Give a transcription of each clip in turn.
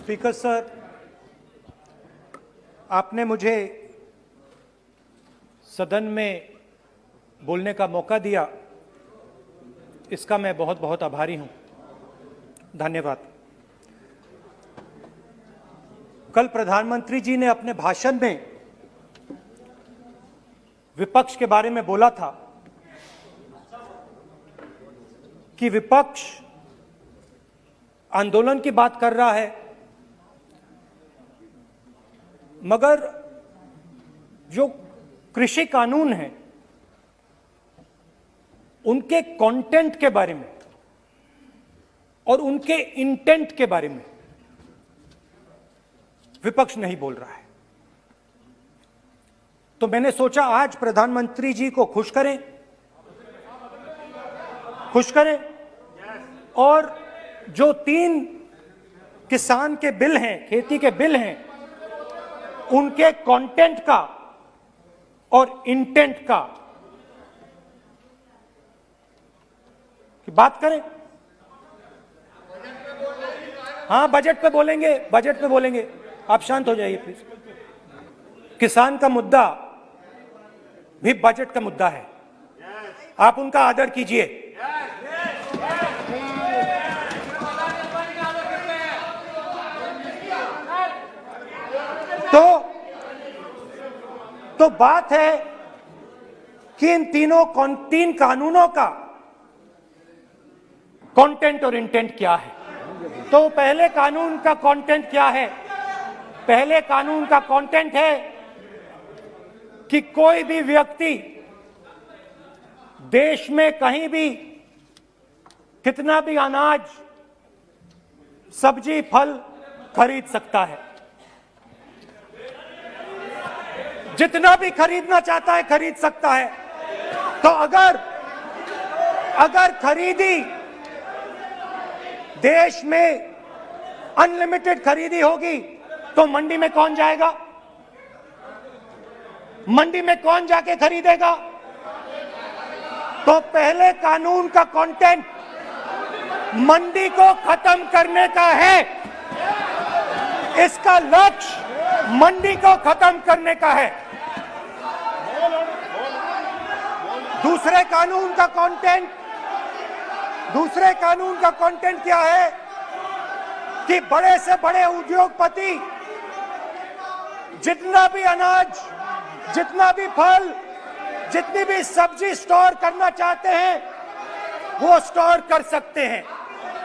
Speaker sir, आपने मुझे सदन में बोलने का मौका दिया, इसका मैं बहुत बहुत आभारी हूं। धन्यवाद। कल प्रधानमंत्री जी ने अपने भाषण में विपक्ष के बारे में बोला था कि विपक्ष आंदोलन की बात कर रहा है, मगर जो कृषि कानून हैं उनके कंटेंट के बारे में और उनके इंटेंट के बारे में विपक्ष नहीं बोल रहा है। तो मैंने सोचा आज प्रधानमंत्री जी को खुश करें और जो 3 किसान के बिल हैं, खेती के बिल हैं, उनके कंटेंट का और इंटेंट का की बात करें। हाँ, बजट पे बोलेंगे। आप शांत हो जाइए प्लीज। किसान का मुद्दा भी बजट का मुद्दा है, आप उनका आदर कीजिए। तो बात है कि इन 3 कानूनों का कंटेंट और इंटेंट क्या है। तो पहले कानून का कंटेंट क्या है? पहले कानून का कंटेंट है कि कोई भी व्यक्ति देश में कहीं भी कितना भी अनाज, सब्जी, फल खरीद सकता है, जितना भी खरीदना चाहता है खरीद सकता है। तो अगर खरीदी देश में अनलिमिटेड खरीदी होगी तो मंडी में कौन जाएगा? मंडी में कौन जाके खरीदेगा? तो पहले कानून का कंटेंट मंडी को खत्म करने का है। इसका लक्ष्य मंडी को खत्म करने का है। दूसरे कानून का कंटेंट क्या है कि बड़े से बड़े उद्योगपति जितना भी अनाज, जितना भी फल, जितनी भी सब्जी स्टोर करना चाहते हैं वो स्टोर कर सकते हैं,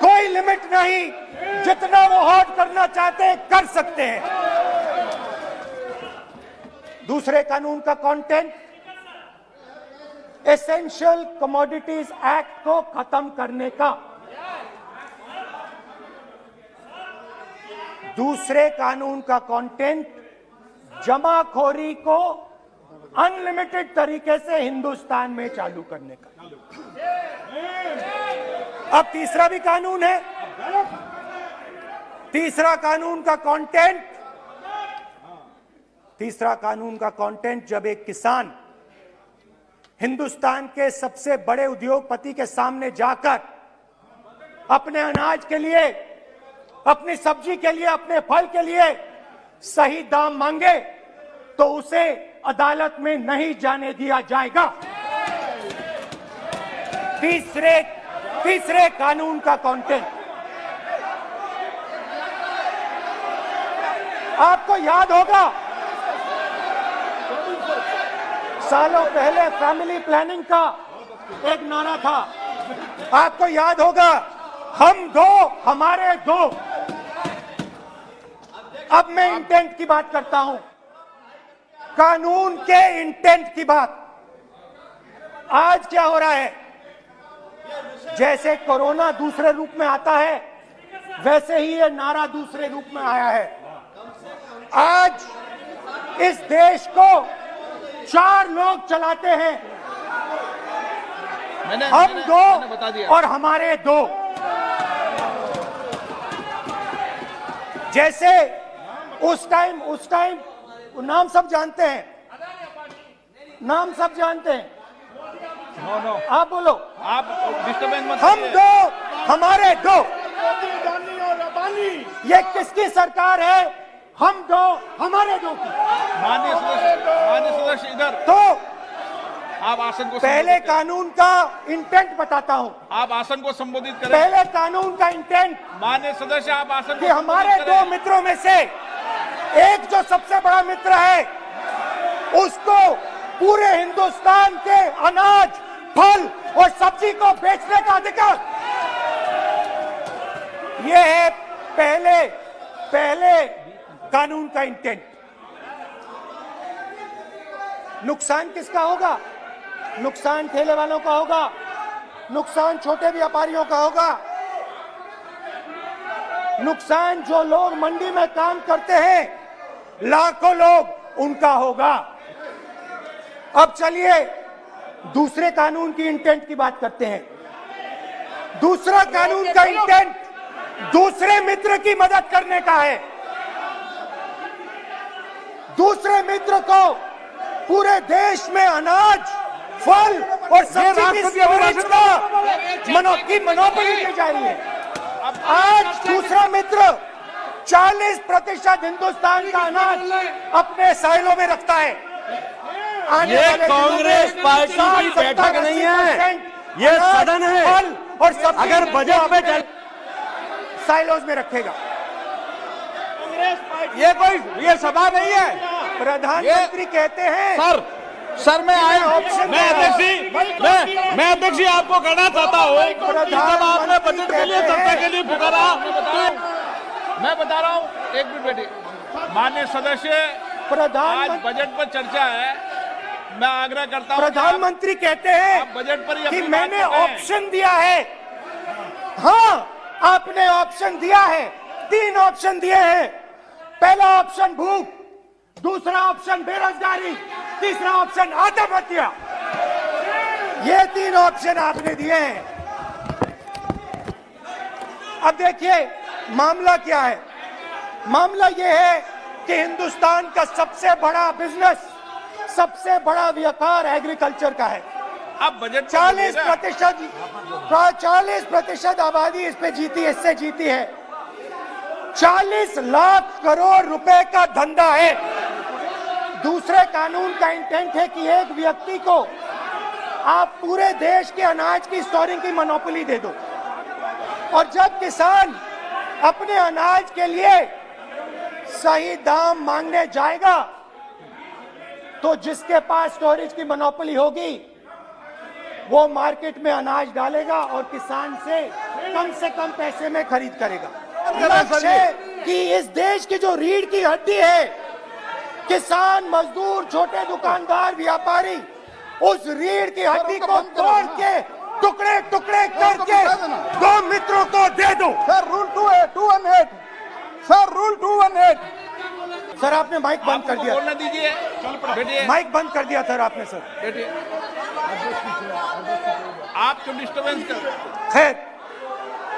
कोई लिमिट नहीं, जितना वो होल्ड करना चाहते हैं कर सकते हैं। दूसरे कानून का कंटेंट एसेंशियल कमोडिटीज एक्ट को खत्म करने का। दूसरे कानून का कंटेंट जमाखोरी को अनलिमिटेड तरीके से हिंदुस्तान में चालू करने का। अब तीसरा भी कानून है। तीसरा कानून का कंटेंट जब एक किसान हिंदुस्तान के सबसे बड़े उद्योगपति के सामने जाकर अपने अनाज के लिए, अपनी सब्जी के लिए, अपने फल के लिए सही दाम मांगे तो उसे अदालत में नहीं जाने दिया जाएगा। तीसरे कानून का कंटेंट, आपको याद होगा सालों पहले फैमिली प्लानिंग का एक नारा था, आपको याद होगा, हम 2 हमारे 2। अब मैं इंटेंट की बात करता हूं, कानून के इंटेंट की बात। आज क्या हो रहा है, जैसे कोरोना दूसरे रूप में आता है वैसे ही ये नारा दूसरे रूप में आया है। आज इस देश को 4 लोग चलाते हैं, हम 2 और हमारे 2। जैसे उस टाइम नाम सब जानते हैं, आप बोलो, आप डिस्टर्बेंस मत। हम 2 हमारे 2। ये किसकी सरकार है? हम दो, हमारे दो की। माननीय सदस्य इधर तो आप आसन को पहले कानून का इंटेंट बताता हूं। आप आसन को संबोधित करें। पहले कानून का इंटेंट माननीय सदस्य आप आसन कि हमारे दो मित्रों में से एक जो सबसे बड़ा मित्र है उसको पूरे हिंदुस्तान के अनाज, फल और सब्जी को बेचने का अधिकार। यह है पहले कानून का इंटेंट। नुकसान किसका होगा? नुकसान ठेले वालों का होगा, नुकसान छोटे व्यापारियों का होगा, नुकसान जो लोग मंडी में काम करते हैं, लाखों लोग, उनका होगा। अब चलिए दूसरे कानून की इंटेंट की बात करते हैं। दूसरा कानून का इंटेंट दूसरे मित्र की मदद करने का है। दूसरे मित्र को पूरे देश में अनाज, फल और सब्जी की मोनोपोली दी जा रही है। आज दूसरा मित्र 40% हिंदुस्तान का अनाज अपने साइलों में रखता है। ये कांग्रेस पार्टी की बैठक नहीं है, ये सदन है। फल और सब्जी अगर बजट में साइलोज में रखेगा। ये सभा नहीं है। प्रधानमंत्री कहते हैं सर मैं अध्यक्ष जी आपको कहना चाहता हूँ जब आपने बजट के लिए चर्चा के लिए पुकारा, मैं बता रहा हूँ, एक मिनट बैठिए। माननीय सदस्य, आज बजट पर चर्चा है, मैं आग्रह करता हूँ। प्रधानमंत्री कहते हैं बजट पर कि मैंने ऑप्शन दिया है। हाँ, आपने ऑप्शन दिया है। 3 ऑप्शन दिए हैं। पहला ऑप्शन भूख, दूसरा ऑप्शन बेरोजगारी, तीसरा ऑप्शन आत्महत्या। ये 3 ऑप्शन आपने दिए हैं। अब देखिए मामला क्या है। मामला ये है कि हिंदुस्तान का सबसे बड़ा बिजनेस, सबसे बड़ा व्यापार एग्रीकल्चर का है। अब बजट 40% आबादी इस पे जीती, इससे जीती है। 40 लाख करोड़ रुपए का धंधा है। दूसरे कानून का इंटेंट है कि एक व्यक्ति को आप पूरे देश के अनाज की स्टोरिंग की मोनोपोली दे दो, और जब किसान अपने अनाज के लिए सही दाम मांगने जाएगा तो जिसके पास स्टोरेज की मोनोपोली होगी वो मार्केट में अनाज डालेगा और किसान से कम पैसे में खरीद करेगा। लक्ष्य है कि इस देश की जो रीढ़ की हड्डी है, किसान, मजदूर, छोटे दुकानदार, व्यापारी, उस रीढ़ की हड्डी को तोड़ के टुकड़े टुकड़े करके 2 मित्रों को दे दो। Sir rule 218 sir rule 218। Sir आपने माइक बंद कर दिया। बोलने दीजिए। माइक बंद कर दिया सर आपने। सर बैठिए, आप क्यों डिस्टर्बेंस कर? खैर,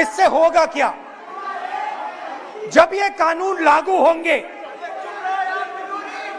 इससे होगा क्या? जब ये कानून लागू होंगे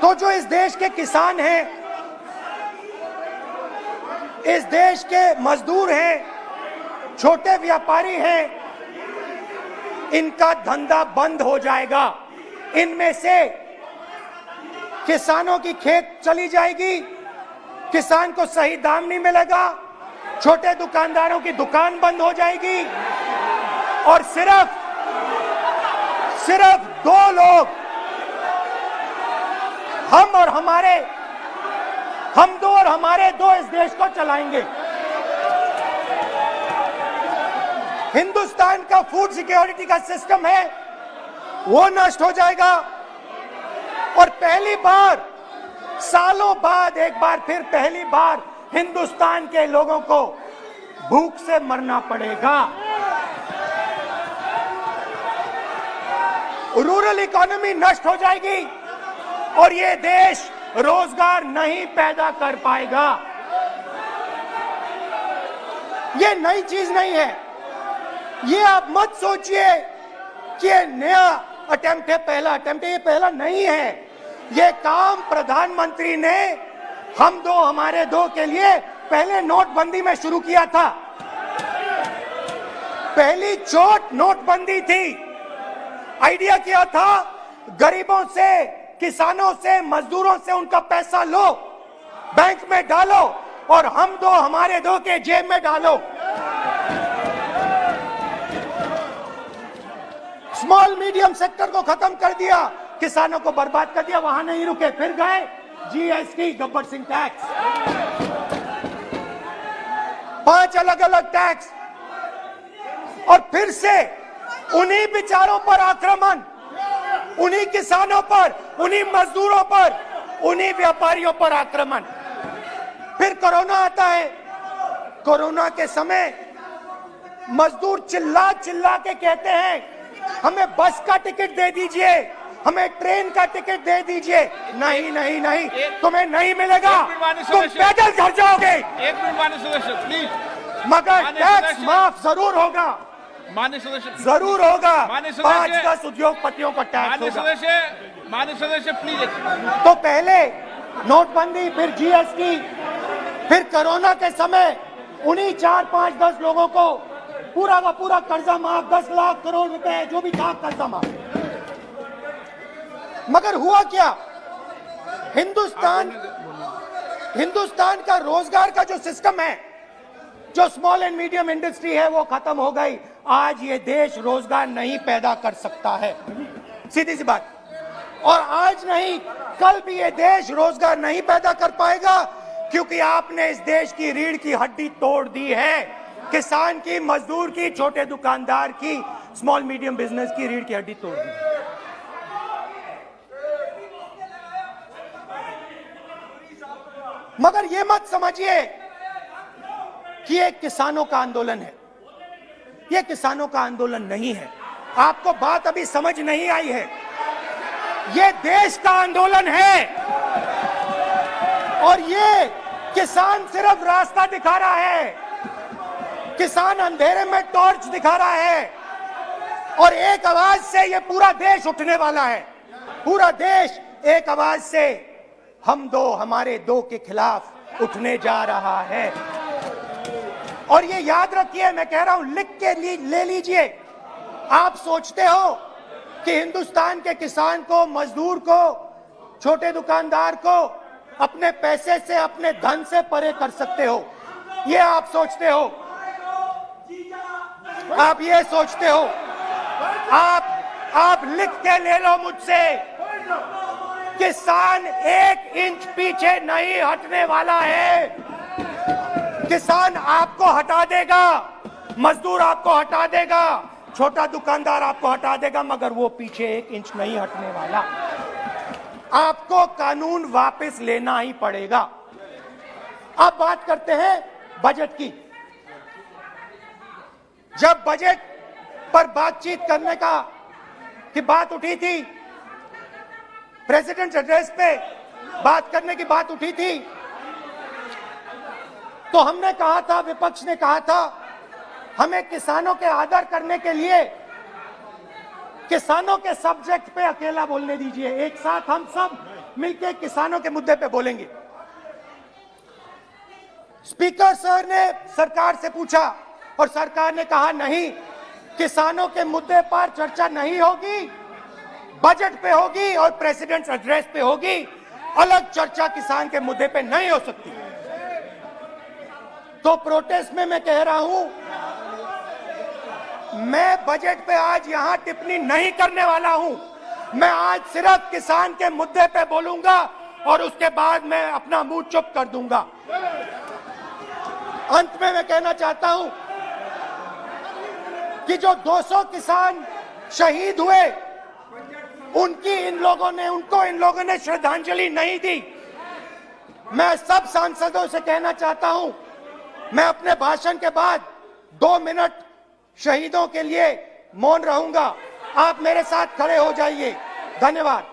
तो जो इस देश के किसान हैं, इस देश के मजदूर हैं, छोटे व्यापारी हैं, इनका धंधा बंद हो जाएगा। इनमें से किसानों की खेत चली जाएगी, किसान को सही दाम नहीं मिलेगा, छोटे दुकानदारों की दुकान बंद हो जाएगी, और सिर्फ 2 लोग, हम दो और हमारे दो इस देश को चलाएंगे। हिंदुस्तान का फूड सिक्योरिटी का सिस्टम है वो नष्ट हो जाएगा, और पहली बार सालों बाद एक बार फिर पहली बार हिंदुस्तान के लोगों को भूख से मरना पड़ेगा। रूरल इकोनॉमी नष्ट हो जाएगी और ये देश रोजगार नहीं पैदा कर पाएगा। ये नई चीज नहीं है। ये आप मत सोचिए कि ये नया अटेम्प्ट है, पहला अटेम्प्ट है। ये पहला नहीं है। ये काम प्रधानमंत्री ने हम दो हमारे दो के लिए पहले नोटबंदी में शुरू किया था। पहली चोट नोटबंदी थी, आइडिया किया था गरीबों से, किसानों से, मजदूरों से उनका पैसा लो, बैंक में डालो और हम दो हमारे दो के जेब में डालो। स्मॉल मीडियम सेक्टर को खत्म कर दिया, किसानों को बर्बाद कर दिया। वहां नहीं रुके, फिर गए जीएसटी, गब्बर सिंह टैक्स, 5 अलग अलग टैक्स, और फिर से उन्हीं बेचारों पर आक्रमण, उन्हीं किसानों पर, उन्हीं मजदूरों पर, उन्हीं व्यापारियों पर आक्रमण। फिर कोरोना आता है। कोरोना के समय मजदूर चिल्ला चिल्ला के कहते हैं हमें बस का टिकट दे दीजिए, हमें ट्रेन का टिकट दे दीजिए। नहीं नहीं नहीं, तुम्हें नहीं मिलेगा, तुम पैदल घर जाओगे। एक मिनट माननीय सदस्य प्लीज। मगर टैक्स माफ जरूर होगा, माननीय सदस्य जरूर होगा। माननीय सदस्य, 5-10 उद्योगपतियों का टैक्स होगा। माननीय सदस्य प्लीज। तो पहले नोटबंदी, फिर जीएसटी, फिर कोरोना के समय उन्हीं 4-5-10 लोगों को पूरा का पूरा कर्जा माफ, 10 लाख करोड़ रुपए जो भी था कर्जा माफ। मगर हुआ क्या? हिंदुस्तान का रोजगार का जो सिस्टम है, जो स्मॉल एंड मीडियम इंडस्ट्री है, वो खत्म हो गई। आज ये देश रोजगार नहीं पैदा कर सकता है, सीधी सी बात। और आज नहीं, कल भी ये देश रोजगार नहीं पैदा कर पाएगा, क्योंकि आपने इस देश की रीढ़ की हड्डी तोड़ दी है। किसान की, मजदूर की, छोटे दुकानदार की, स्मॉल मीडियम बिजनेस की रीढ़ की हड्डी तोड़ दी। मगर ये मत समझिए कि ये किसानों का आंदोलन है। ये किसानों का आंदोलन नहीं है। आपको बात अभी समझ नहीं आई है। ये देश का आंदोलन है और ये किसान सिर्फ रास्ता दिखा रहा है। किसान अंधेरे में टॉर्च दिखा रहा है और एक आवाज से ये पूरा देश उठने वाला है। पूरा देश एक आवाज से हम दो हमारे दो के खिलाफ उठने जा रहा है। और ये याद रखिए, मैं कह रहा हूं, लिख के ले लीजिए। आप सोचते हो कि हिंदुस्तान के किसान को, मजदूर को, छोटे दुकानदार को अपने पैसे से, अपने धन से परे कर सकते हो, ये आप सोचते हो। आप ये सोचते हो। आप लिख के ले लो मुझसे, किसान 1 इंच पीछे नहीं हटने वाला है। किसान आपको हटा देगा, मजदूर आपको हटा देगा, छोटा दुकानदार आपको हटा देगा, मगर वो पीछे 1 इंच नहीं हटने वाला। आपको कानून वापस लेना ही पड़ेगा। अब बात करते हैं बजट की। जब बजट पर बातचीत करने की बात उठी थी, प्रेसिडेंट एड्रेस पे बात करने की बात उठी थी, तो हमने कहा था, विपक्ष ने कहा था, हमें किसानों के आदर करने के लिए किसानों के सब्जेक्ट पे अकेला बोलने दीजिए। एक साथ हम सब मिलकर किसानों के मुद्दे पे बोलेंगे। स्पीकर सर ने सरकार से पूछा और सरकार ने कहा नहीं, किसानों के मुद्दे पर चर्चा नहीं होगी, बजट पे होगी और प्रेसिडेंट एड्रेस पे होगी। अलग चर्चा किसान के मुद्दे पे नहीं हो सकती। तो प्रोटेस्ट में मैं कह रहा हूं, मैं बजट पे आज यहां टिप्पणी नहीं करने वाला हूं। मैं आज सिर्फ किसान के मुद्दे पे बोलूंगा और उसके बाद मैं अपना मुंह चुप कर दूंगा। अंत में मैं कहना चाहता हूं कि जो 200 किसान शहीद हुए, उनको इन लोगों ने श्रद्धांजलि नहीं दी। मैं सब सांसदों से कहना चाहता हूं, मैं अपने भाषण के बाद 2 मिनट शहीदों के लिए मौन रहूंगा। आप मेरे साथ खड़े हो जाइए। धन्यवाद।